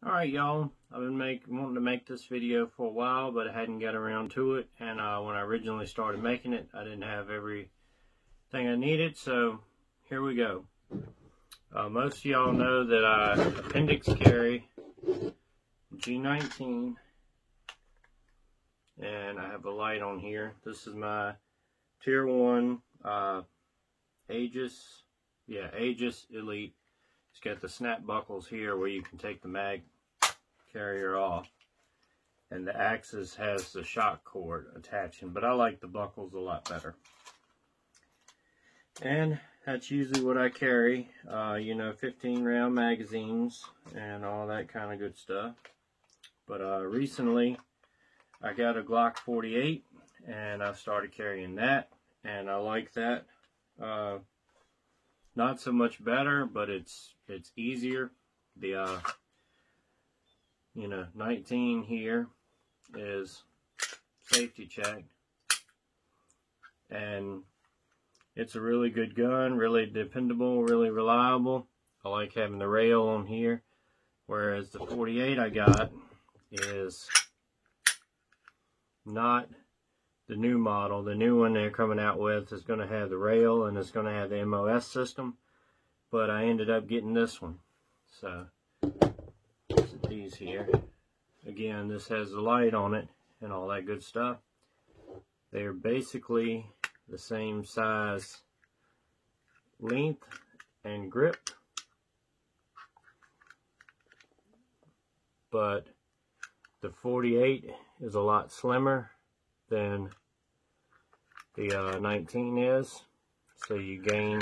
Alright y'all, I've been wanting to make this video for a while, but I hadn't got around to it, and when I originally started making it, I didn't have everything I needed, so here we go. Most of y'all know that I appendix carry G19, and I have a light on here. This is my Tier 1 Aegis Elite. It's got the snap buckles here where you can take the mag carrier off, and the axis has the shock cord attaching, but I like the buckles a lot better. And that's usually what I carry, 15 round magazines and all that kind of good stuff. But recently I got a Glock 48 and I started carrying that, and I like that. Not so much better, but it's easier. The 19 here is safety checked, and it's a really good gun, really dependable, really reliable. I like having the rail on here, whereas the 48 I got is not the new model. The new one they're coming out with is going to have the rail and it's going to have the MOS system, but I ended up getting this one. So these here, again, this has the light on it and all that good stuff. They're basically the same size, length, and grip, but the 48 is a lot slimmer than the 19 is, so you gain,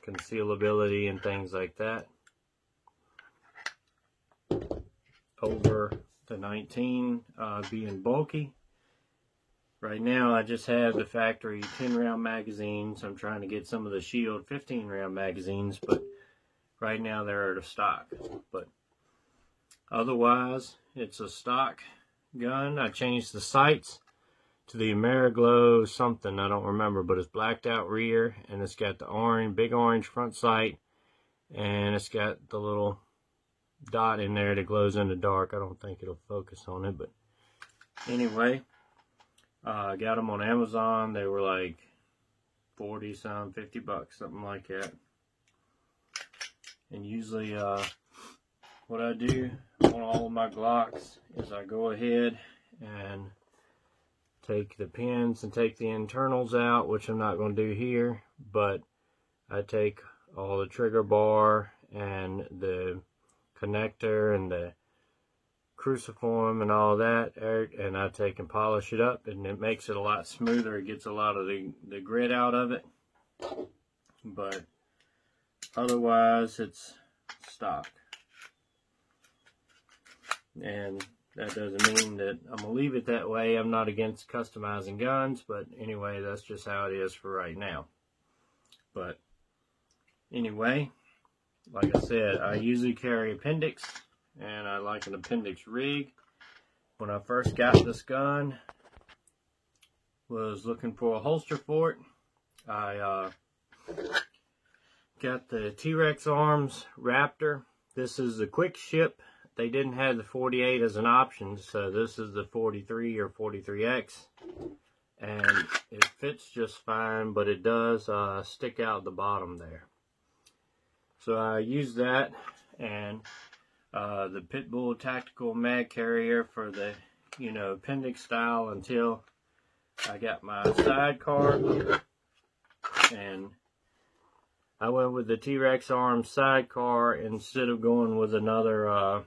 concealability and things like that over the 19 being bulky. Right now I just have the factory 10 round magazines. I'm trying to get some of the Shield 15 round magazines, but right now they're out of stock. But otherwise it's a stock gun. I changed the sights to the Ameriglow something, I don't remember, but it's blacked out rear, and it's got the big orange front sight, and it's got the little dot in there that glows in the dark. I don't think it'll focus on it, but anyway, I got them on Amazon. They were like 40 some, 50 bucks, something like that. And usually what I do on all of my Glocks is I go ahead and take the pins and take the internals out, which I'm not going to do here, but I take all the trigger bar and the connector and the cruciform and all that, and I take and polish it up, and it makes it a lot smoother. It gets a lot of the grit out of it, but otherwise it's stock. And that doesn't mean that I'm going to leave it that way. I'm not against customizing guns, but anyway, that's just how it is for right now. But anyway, like I said, I usually carry appendix, and I like an appendix rig. When I first got this gun, was looking for a holster for it. I got the T-Rex Arms Raptor. This is the quick ship. They didn't have the 48 as an option, so this is the 43 or 43X, and it fits just fine, but it does stick out the bottom there. So I used that, and the Pitbull Tactical Mag Carrier for the appendix style until I got my sidecar, and I went with the T-Rex Arms sidecar instead of going with another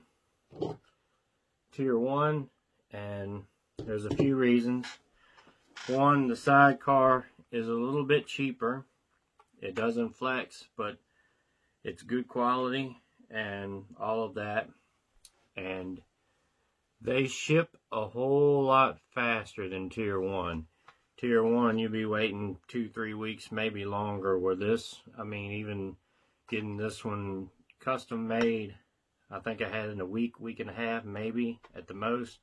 Tier 1, and there's a few reasons. One, the sidecar is a little bit cheaper. It doesn't flex, but it's good quality and all of that, and they ship a whole lot faster than Tier 1. Tier 1, you'll be waiting 2-3 weeks, maybe longer, where this, even getting this one custom made, I think I had it in a week and a half, maybe at the most.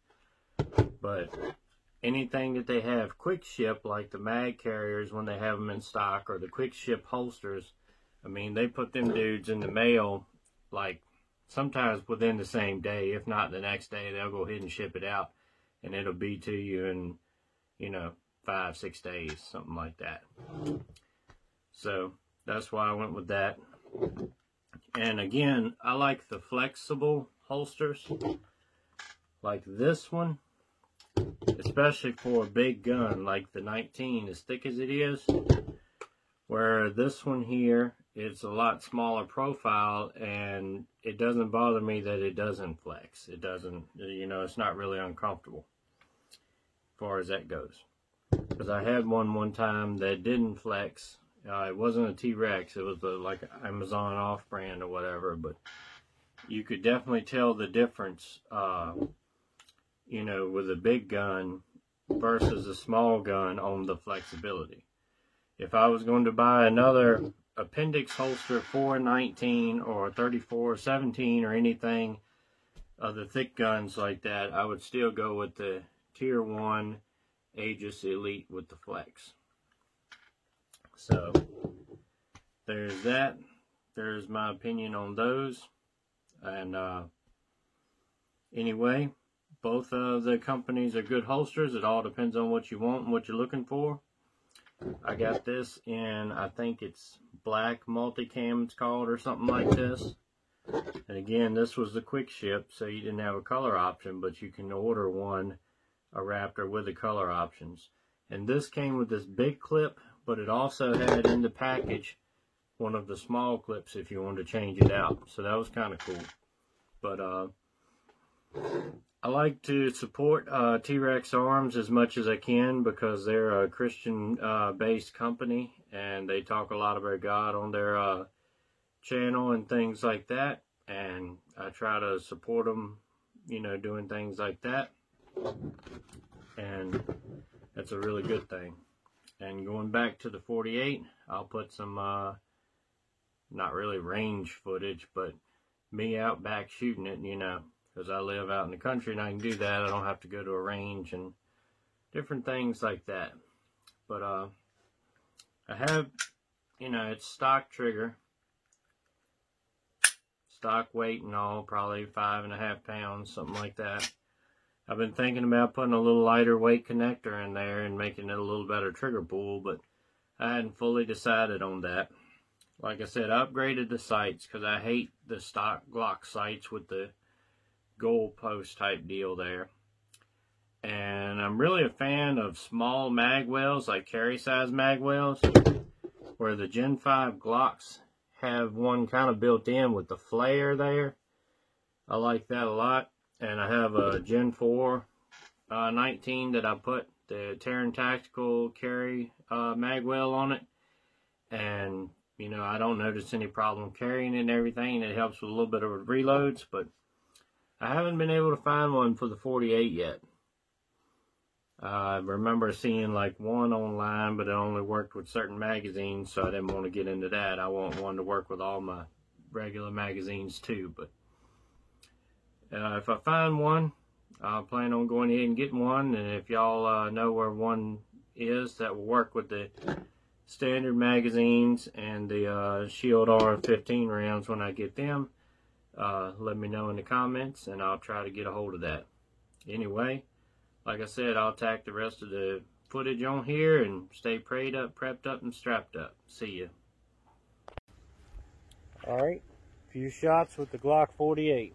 But anything that they have quick ship, like the mag carriers when they have them in stock, or the quick ship holsters, they put them dudes in the mail like sometimes within the same day. If not the next day, they'll go ahead and ship it out, and it'll be to you in, you know, 5-6 days, something like that. So that's why I went with that. And again, I like the flexible holsters, like this one, especially for a big gun like the 19, as thick as it is. Where this one here, it's a lot smaller profile, and it doesn't bother me that it doesn't flex. It doesn't, you know, it's not really uncomfortable as far as that goes. Because I had one time that didn't flex. It wasn't a T-Rex, it was like an Amazon off-brand or whatever, but you could definitely tell the difference, you know, with a big gun versus a small gun on the flexibility. If I was going to buy another appendix holster for a 19 or a 34 or 17 or anything of the thick guns like that, I would still go with the Tier 1 Aegis Elite with the flex. So there's that. There's my opinion on those. And anyway, both of the companies are good holsters. It all depends on what you want and what you're looking for. I got this in, I think it's black multicam it's called, or something like this. And again, this was the quick ship, so you didn't have a color option, but you can order one, a Raptor with the color options. And this came with this big clip, but it also had in the package one of the small clips if you wanted to change it out. So that was kind of cool. But I like to support T-Rex Arms as much as I can, because they're a Christian based company, and they talk a lot about God on their channel and things like that, and I try to support them, you know, doing things like that, and that's a really good thing. And going back to the 48, I'll put some not really range footage, but me out back shooting it, you know, because I live out in the country and I can do that. I don't have to go to a range and different things like that. But I have, you know, it's stock trigger, stock weight and all, probably 5.5 pounds, something like that. I've been thinking about putting a little lighter weight connector in there and making it a little better trigger pull, but I hadn't fully decided on that. Like I said, I upgraded the sights because I hate the stock Glock sights with the gold post type deal there. And I'm really a fan of small mag wells, like carry size mag wells, where the Gen 5 Glocks have one kind of built in with the flare there. I like that a lot. And I have a Gen 4 19 that I put the Terran Tactical carry mag well on it. And, you know, I don't notice any problem carrying it and everything. It helps with a little bit of reloads, but I haven't been able to find one for the 48 yet. I remember seeing like one online, but it only worked with certain magazines, so I didn't want to get into that. I want one to work with all my regular magazines too, but if I find one, I plan on going ahead and getting one, and if y'all know where one is that will work with the standard magazines and the Shield R15 rounds when I get them, let me know in the comments, and I'll try to get a hold of that. Anyway, like I said, I'll tack the rest of the footage on here and stay prayed up, prepped up, and strapped up. See ya. Alright, a few shots with the Glock 48.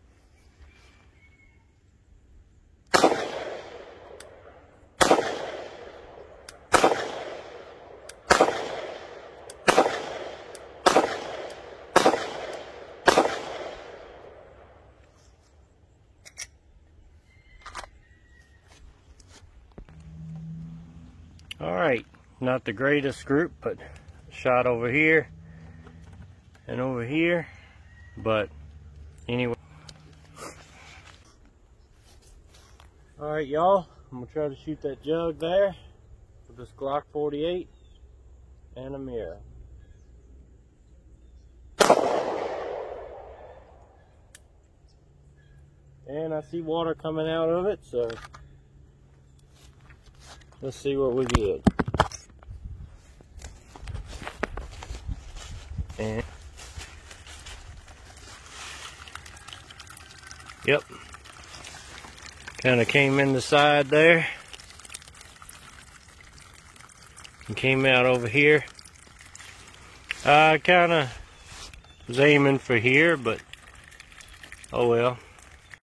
Alright, not the greatest group, but shot over here and over here, but anyway. Alright y'all, I'm going to try to shoot that jug there with this Glock 48 and a mirror. And I see water coming out of it, so let's see what we get. And Yep. Kind of came in the side there. And came out over here. I kind of was aiming for here, but oh well.